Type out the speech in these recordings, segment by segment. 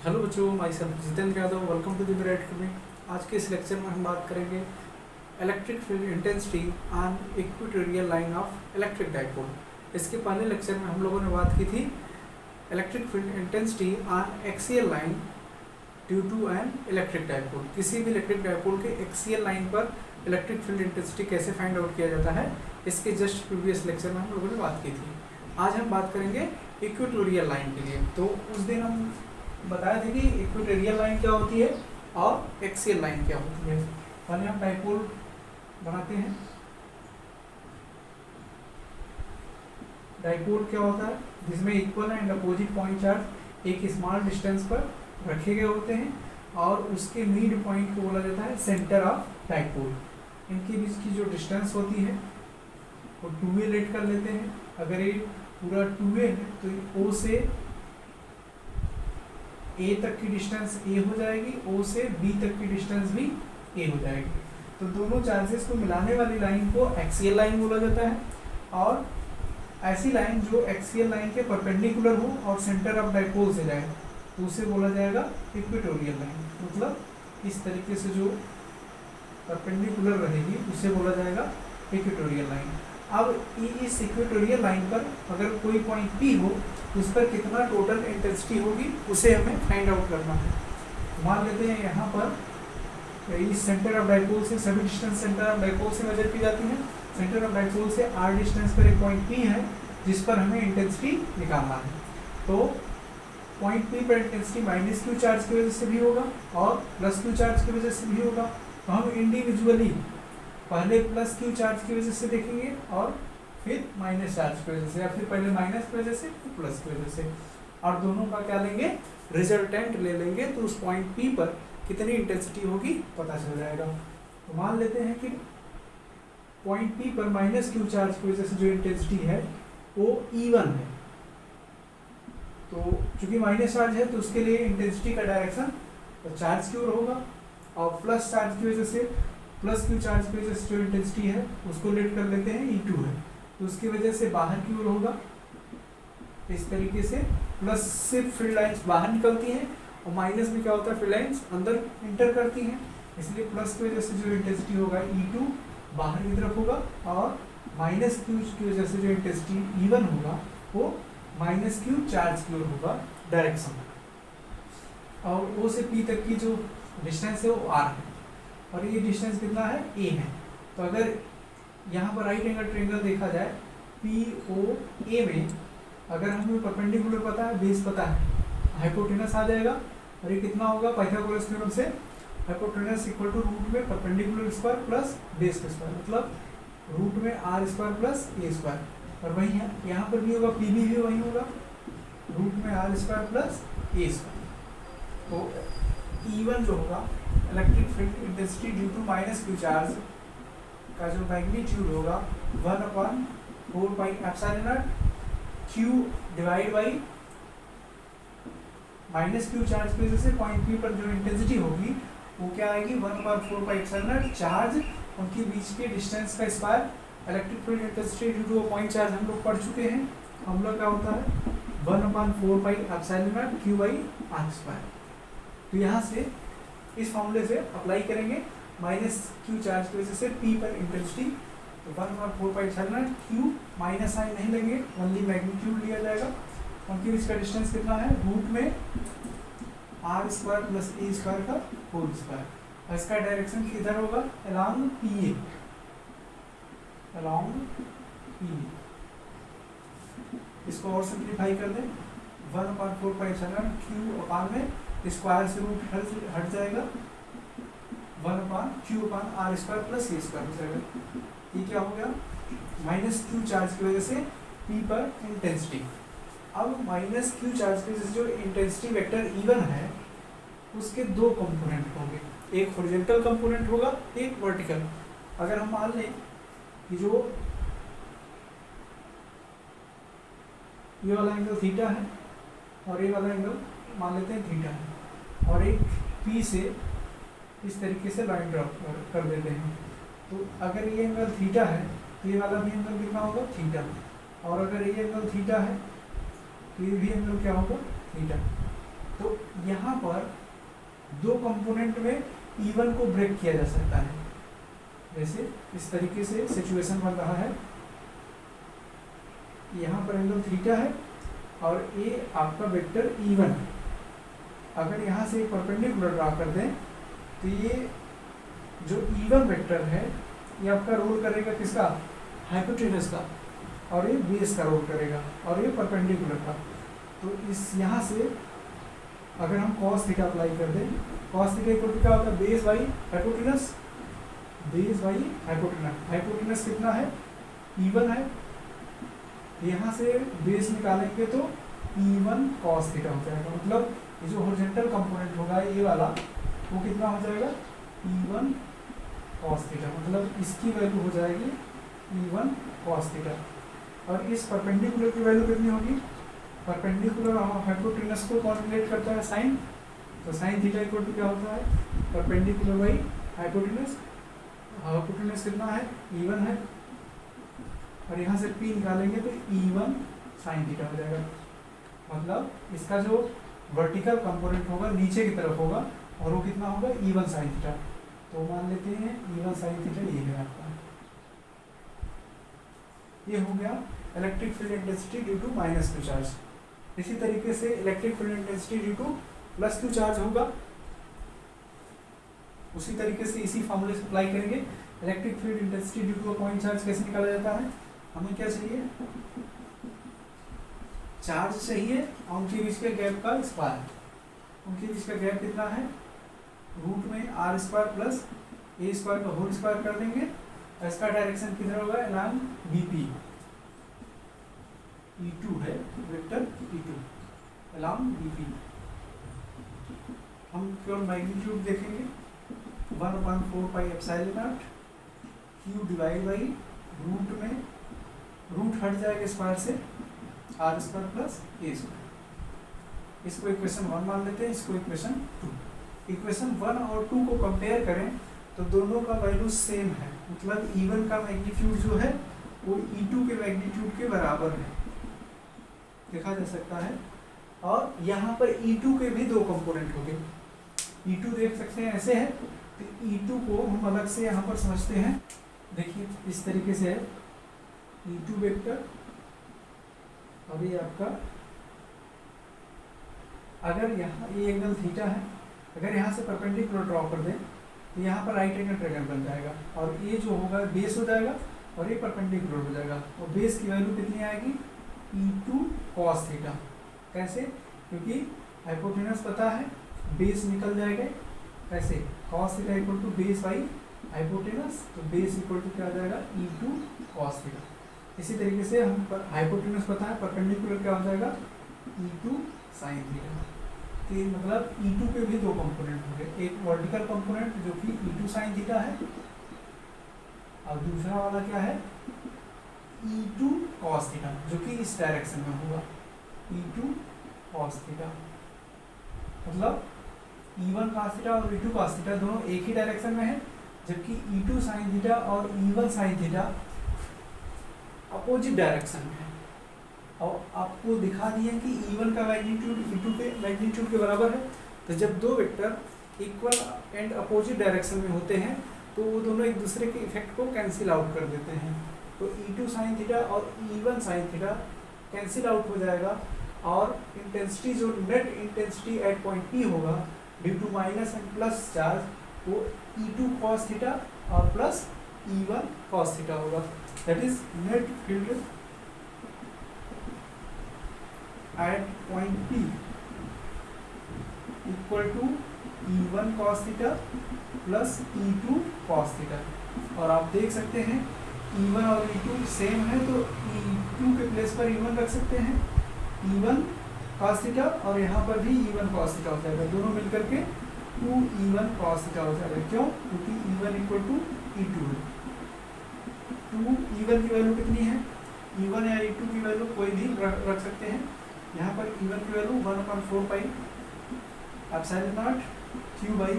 Hello बच्चों, myself Jitendra Yadav, welcome to the मेरा academy. आज के इस लेक्चर में हम बात करेंगे electric field intensity on equatorial line of electric dipole. इसके पहले लेक्चर में हम लोगों ने बात की थी electric field intensity on axial line due to an electric dipole. किसी भी इलेक्ट्रिक डाइपोल के एक्सियल लाइन पर इलेक्ट्रिक फील्ड इंटेंसिटी कैसे फाइंड आउट किया जाता है, इसके जस्ट प्रीवियस लेक्चर में हम लोगों ने बात की थी। आज हम बात करेंगे इक्वेटोरियल लाइन के लिए। तो उस दिन हम बताया था कि इक्वेटोरियल लाइन क्या होती है और एक्सियल लाइन क्या होती है। पहले हम डाइपोल बनाते हैं। डाइपोल क्या होता है, जिसमें equal and opposite point charge एक स्मॉल डिस्टेंस पर रखे गए होते हैं और उसके मिड पॉइंट को बोला जाता है सेंटर ऑफ डाइपोल। इनके बीच की जो डिस्टेंस होती है वो 2a लेट कर लेते हैं। अगर ये पूरा 2a है तो O से A तक की डिस्टेंस A हो जाएगी, O से B तक की डिस्टेंस भी A हो जाएगी। तो दोनों चार्जेस को मिलाने वाली लाइन को एक्सियल लाइन बोला जाता है। और ऐसी लाइन जो एक्सियल लाइन के परपेंडिकुलर हो और सेंटर ऑफ डाइपोल से जाए तो उसे बोला जाएगा इक्वेटोरियल लाइन। मतलब इस तरीके से जो परपेंडिकुलर रहेगी उसे बोला जाएगा इक्वेटोरियल लाइन। अब इस इक्वेटोरियल लाइन पर अगर कोई पॉइंट P हो उस पर कितना टोटल इंटेंसिटी होगी उसे हमें फाइंड आउट करना है। मान लेते हैं यहाँ पर इस सेंटर ऑफ डाइपोल से सभी डिस्टेंस सेंटर ऑफ डाइपोल से मेजर की जाती है। सेंटर ऑफ डाइपोल से r डिस्टेंस पर एक पॉइंट P है जिस पर हमें इंटेंसिटी निकालना है। तो पॉइंट P पर इंटेंसिटी माइनस Q चार्ज की वजह से भी होगा और प्लस Q चार्ज की वजह से भी होगा। तो हम इंडिविजुअली पहले प्लस Q चार्ज की वजह से देखेंगे और फिर माइनस चार्ज की वजह से, या फिर पहले माइनस की वजह से फिर प्लस की वजह से, और दोनों का क्या लेंगे, रिजल्टेंट ले लेंगे। तो उस पॉइंट P पर कितनी इंटेंसिटी होगी पता चल जाएगा। तो मान लेते हैं कि पॉइंट P पर माइनस Q चार्ज की वजह से जो इंटेंसिटी है वो E1 है। तो चूंकि माइनस चार्ज है तो उसके लिए इंटेंसिटी का डायरेक्शन तो चार्ज की ओर होगा, और प्लस चार्ज की वजह से प्लस Q चार्ज की वजह से जो इंटेंसिटी है उसको लेट कर लेते हैं E2 है, तो उसकी वजह से बाहर की ओर होगा। इस तरीके से प्लस से फील्ड लाइंस बाहर निकलती हैं और माइनस में क्या होता है, फील्ड लाइंस अंदर इंटर करती हैं। इसलिए प्लस की वजह से जो इंटेंसिटी होगा E2 बाहर की तरफ होगा, और माइनस Q की वजह से जो इंटेंसिटी E1 होगा वो माइनस Q चार्ज की ओर होगा डायरेक्शन। और O से P तक की जो डिस्टेंस है वो R है, और ये डिस्टेंस कितना है, A है। तो अगर यहाँ पर राइट एंगल ट्रायंगल देखा जाए POA में, अगर हमें परपेंडिकुलर पता है, बेस पता है, हाइपोटेनस आ जाएगा। और ये कितना होगा, पाइथागोरस थ्योरम से हाइपोटेनस इक्वल टू रूट में perpendicular square plus base square, मतलब रूट में R square plus A square. और वही यहाँ पर भी होगा, PB भी वही होगा, रूट में R square plus A square. तो E1 जो होगा electric field intensity due to minus Q charge का जो मैग्नीट्यूड होगा 1/4 pi epsilon nought Q divide by minus Q charge की वजह से पॉइंट P पर जो इंटेंसिटी होगी वो क्या आएगी, 1/4 पाई एप्सिलॉन नॉट चार्ज उनके बीच के डिस्टेंस का square. Electric field intensity due to point charge हम लोग पढ़ चुके हैं, फॉर्मूला क्या होता है 1/4 pi epsilon nought Q by R square. तो यहाँ से इस फॉर्मूले से अप्लाई करेंगे माइनस Q चार्ज की वजह से P पर इंटेंसिटी। तो 1/4 pi epsilon nought Q minus sign नहीं लेंगे, ओनली मैग्नीट्यूड लिया जाएगा। उनके बीच का डिस्टेंस कितना है, रूट में R square plus A square का होल स्क्वायर। और इसका डायरेक्शन किधर होगा, अलोंग PA, अलोंग PA। इसको और सिंप्लीफाई कर दें, 1/4 पाई एप्सिलॉन नॉट Q अपान में स्क्वायर से रूट हट जाएगा, 1/Q/R square plus A square हो जाएगा। ये क्या हो गया, माइनस Q चार्ज की वजह से P पर इंटेंसिटी। अब माइनस Q चार्ज की वजह से जो इंटेंसिटी वेक्टर E1 है उसके दो कंपोनेंट होंगे, एक हॉरिजॉन्टल कंपोनेंट होगा, एक वर्टिकल। अगर हम मान लें कि जो ये वाला एंगल थीटा है और ये वाला एंगल मान लेते हैं थीटा है, और एक P से इस तरीके से लाइन ड्रॉ कर देते हैं। तो अगर ये एंगल थीटा है तो ये वाला भी एंगल कितना होगा, थीटा। और अगर ये एंगल थीटा है तो ये भी एंगल क्या होगा, थीटा। तो यहाँ पर दो कंपोनेंट में E1 को ब्रेक किया जा सकता है। जैसे इस तरीके से सिचुएशन बन रहा है, यहाँ पर एंगल थीटा है और ये आपका वेक्टर E1 है। अगर यहाँ से परपेंडिकुलर ड्रा कर दें तो ये जो E1 वेक्टर है ये आपका रोल करेगा किसका, हाइपोटेनस का, और ये बेस का रोल करेगा, और ये परपेंडिकुलर का। तो इस यहाँ से अगर हम cos थीटा अप्लाई कर दें, cos थीटा इक्वल टू क्या होता है, base by hypotenuse, base by hypotenuse. Hypotenuse कितना है, E1 है। यहाँ से बेस निकालेंगे तो E1 cos थीटा हो जाएगा। मतलब ये जो हॉरिजॉन्टल कंपोनेंट होगा ये वाला, वो कितना हो जाएगा, E1 cos थीटा। मतलब इसकी वैल्यू हो जाएगी E1 cos थीटा। और इस परपेंडिकुलर की वैल्यू कितनी होगी, परपेंडिकुलर हाइपोटेनस को कौन रिलेट करता है, साइन। तो साइन थीटा इक्वल टू क्या होता है, परपेंडिकुलर बाई हाइपोटेनस। हाइपोटेनस कितना है, E1 है, और यहाँ से P निकालेंगे तो E1 साइन थीटा हो जाएगा। मतलब इसका जो वर्टिकल कंपोनेंट होगा नीचे की तरफ होगा, और वो कितना होगा, E1 साइन थीटा। तो मान लेते हैं E1 साइन थीटा ये है आपका। ये हो गया electric field intensity due to minus Q charge. इसी तरीके से electric field intensity due to plus Q charge होगा। उसी तरीके से इसी फॉर्मूले से अप्लाई करेंगे। Electric field intensity due to point charge कैसे निकाला जाता है, हमें क्या चाहिए, चार्ज चाहिए और उनके बीच के गैप का स्क्वायर। उनके बीच का गैप कितना है, रूट में r square plus a square का होल स्क्वायर कर देंगे। इसका डायरेक्शन किधर होगा, अलोंग BP। E2 है वेक्टर E2 अलोंग BP। हम केवल मैग्नीट्यूड देखेंगे, 1/4 pi epsilon nought Q divide by root में, रूट हट जाएगा स्क्वायर से, r square plus a square. इसको इक्वेशन 1 मान लेते हैं, इसको इक्वेशन 2। इक्वेशन 1 और 2 को कंपेयर करें तो दोनों का वैल्यू सेम है। मतलब E1 का मैग्नीट्यूड जो है वो E2 के मैग्नीट्यूड के बराबर है, देखा जा सकता है। और यहाँ पर E2 के भी दो कंपोनेंट होंगे। E2 देख सकते हैं ऐसे है, तो E2 को हम अलग से यहाँ पर समझते हैं। देखिए इस तरीके से है E2 वेक्टर, और ये आपका, अगर यहाँ ये एंगल थीटा है, अगर यहाँ से परपेंडिकुलर ड्रॉ कर दें तो यहाँ पर राइट एंगल ट्रायंगल बन जाएगा, और ये जो होगा बेस हो जाएगा और ये परपेंडिकुलर हो जाएगा। और बेस की वैल्यू कितनी आएगी, E2 cos थीटा। कैसे, क्योंकि हाइपोटेनस पता है, बेस निकल जाएगा। कैसे, cos theta equal to base by hypotenuse, तो बेस इक्वल टू क्या आ जाएगा, E2 cos थीटा। इसी तरीके से हम हाइपोटेनस पता है, परपेंडिकुलर क्या हो जाएगा, E2 sin थीटा। तो मतलब E2 के भी दो कंपोनेंट होंगे, एक वर्टिकल कंपोनेंट जो कि E2 sin थीटा है, और दूसरा वाला क्या है, E2 cos थीटा, जो कि इस डायरेक्शन में होगा, E2 cos थीटा। मतलब E1 cos थीटा और E2 cos थीटा दोनों एक ही डायरेक्शन में है, जबकि E2 sin थीटा और E1 sin theta opposite direction में है। और आपको दिखा दिया कि E1 का मैग्नीट्यूड E2 के मैग्नीट्यूड के बराबर है। तो जब दो vector equal and opposite direction में होते हैं तो वो दोनों एक दूसरे के इफेक्ट को कैंसिल आउट कर देते हैं। तो E2 sin थीटा और E1 sin theta cancel out हो जाएगा, और इंटेंसिटी जो net intensity at point P होगा due to minus and plus charge, वो E2 cos थीटा और प्लस E1 cos थीटा होगा। That is net field at point P equal to E1 cos theta plus E2 cos theta. और आप देख सकते हैं E1 और E2 सेम है, तो E2 के प्लेस पर E1 रख सकते हैं, E1 cos थीटा, और यहाँ पर भी E1 cos थीटा हो जाएगा। दोनों मिलकर के 2E1 cos थीटा हो जाएगा। क्यों, क्योंकि E1 इक्वल टू E2 है। 2E1 की वैल्यू कितनी है, E1 या E2 की वैल्यू कोई भी रख सकते हैं। यहाँ पर E1 की value 1/4 pi epsilon nought Q by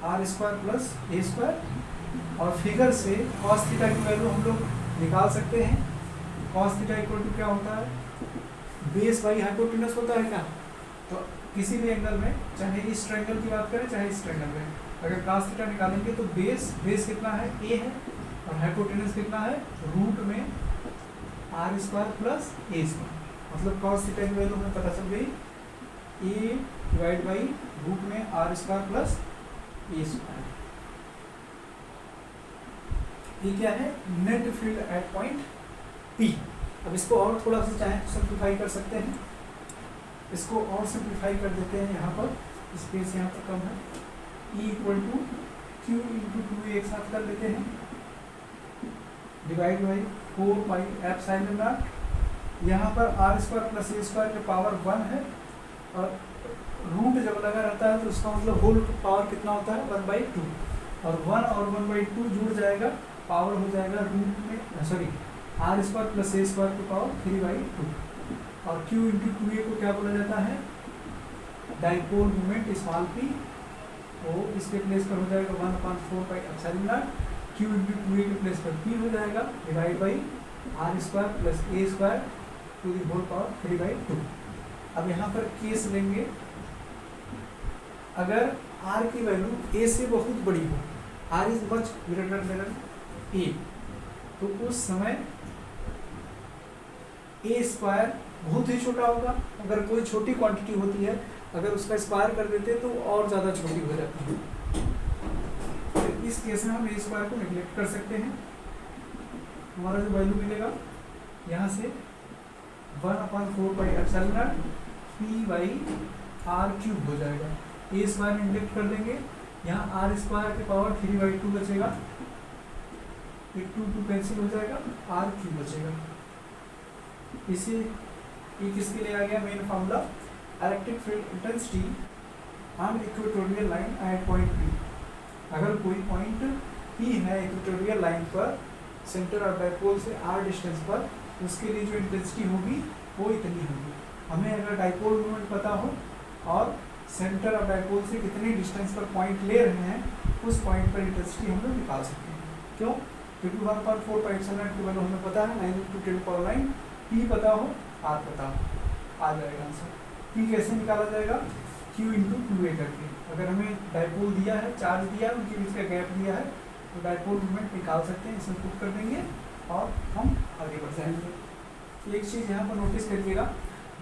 R square plus A square, और फिगर से cos थीटा की वैल्यू हम लोग निकाल सकते हैं। cos थीटा इक्वल टू क्या होता है, बेस बाई हाइपोटेनस होता है क्या, तो किसी भी एंगल में, चाहे इस ट्रायंगल की बात करें चाहे इस ट्रायंगल में, अगर cos थीटा निकालेंगे तो बेस कितना है, a है, और हाइपोटेनस कितना है, रूट में r square plus a square, मतलब cos थीटा की वैल्यू हमें पता चल गई a डिवाइड बाई रूट में r square plus a square. ये क्या है, net field at point P। अब इसको और थोड़ा सा चाहे तो सिंप्लीफाई कर सकते हैं, इसको और सिंप्लीफाई कर देते हैं, यहाँ पर स्पेस यहाँ पर कम है, E equal to Q into two एक साथ कर लेते हैं, divide by 4 pi epsilon nought, यहाँ पर r square plus a square के पावर 1 है, और रूट जब लगा रहता है तो उसका मतलब होल पावर कितना होता है, 1/2, और 1 और 1/2 जुड़ जाएगा, पावर हो जाएगा रूट में sorry r square plus a square की पावर 3/2, और q इंटू 2a को क्या बोला जाता है, डाइपोल मोमेंट स्मॉल p, वो इसके प्लेस पर हो जाएगा 1/4 pi epsilon nought, q into 2a के प्लेस पर p हो जाएगा, divide by r square plus a square to the whole power 3/2। अब यहाँ पर केस लेंगे, अगर r की वैल्यू a से बहुत बड़ी हो, r is much greater than a, तो उस समय a स्क्वायर बहुत ही छोटा होगा। अगर कोई छोटी क्वांटिटी होती है, अगर उसका स्क्वायर कर देते तो और ज़्यादा छोटी हो जाती है, तो इस केस में हम a स्क्वायर को नेग्लेक्ट कर सकते हैं। हमारा जो वैल्यू मिलेगा यहाँ से 1/4 pi epsilon not p by r cube हो जाएगा, a स्क्वायर नेग्लेक्ट कर देंगे, यहाँ r स्क्वायर के पावर 3/2 बचेगा, 2 कैंसिल हो जाएगा, r क्यूब बचेगा। इसे ये किसके लिए आ गया, main formula, electric field intensity on equatorial line at point P। अगर कोई पॉइंट P है इक्वेटोरियल लाइन पर, सेंटर ऑफ डाइपोल से r डिस्टेंस पर, उसके लिए जो इंटेंसिटी होगी वो इतनी होगी। हमें अगर डाइपोल मोमेंट पता हो और सेंटर ऑफ डाइपोल से कितने डिस्टेंस पर पॉइंट ले रहे हैं, उस पॉइंट पर इंटेंसिटी हम लोग निकाल सकते हैं। क्यों, क्योंकि 1/4 पाई एप्सिलॉन नॉट की वैल्यू हमें पता है, 9 × 10⁻⁹, P पता हो, R पता हो, आ जाएगा आंसर। P कैसे निकाला जाएगा, Q इंटू 2a करके। अगर हमें डाइपोल दिया है, चार्ज दिया है, उनके बीच का गैप दिया है, तो डाइपोल मोमेंट निकाल सकते हैं, इसमें पुट कर देंगे और हम आगे बढ़ जाएंगे। एक चीज़ यहाँ पर नोटिस करिएगा,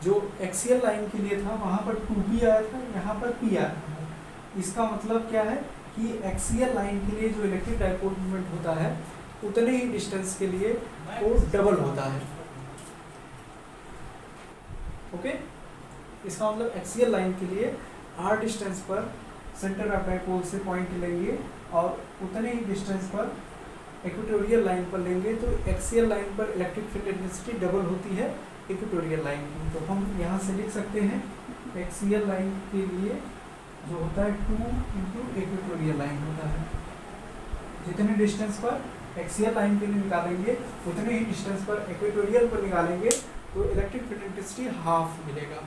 जो एक्सियल लाइन के लिए था वहाँ पर 2p आया था, यहाँ पर p आया था। इसका मतलब क्या है कि एक्सियल लाइन के लिए जो इलेक्ट्रिक डाइपोल मोमेंट होता है, उतने ही डिस्टेंस के लिए वो डबल होता है। ओके, इसका मतलब एक्सियल लाइन के लिए r डिस्टेंस पर सेंटर ऑफ डाइपोल से पॉइंट लेंगे और उतने ही डिस्टेंस पर इक्वेटोरियल लाइन पर लेंगे, तो एक्सियल लाइन पर इलेक्ट्रिक फील्ड इंटेंसिटी डबल होती है इक्वेटोरियल लाइन की। तो हम यहाँ से लिख सकते हैं एक्सियल लाइन के लिए जो होता है 2 इंटू इक्वेटोरियल लाइन होता है। जितने डिस्टेंस पर एक्सियल लाइन के लिए निकालेंगे, उतने ही डिस्टेंस पर इक्वेटोरियल पर निकालेंगे, तो इलेक्ट्रिक फील्ड इंटेंसिटी हाफ मिलेगा।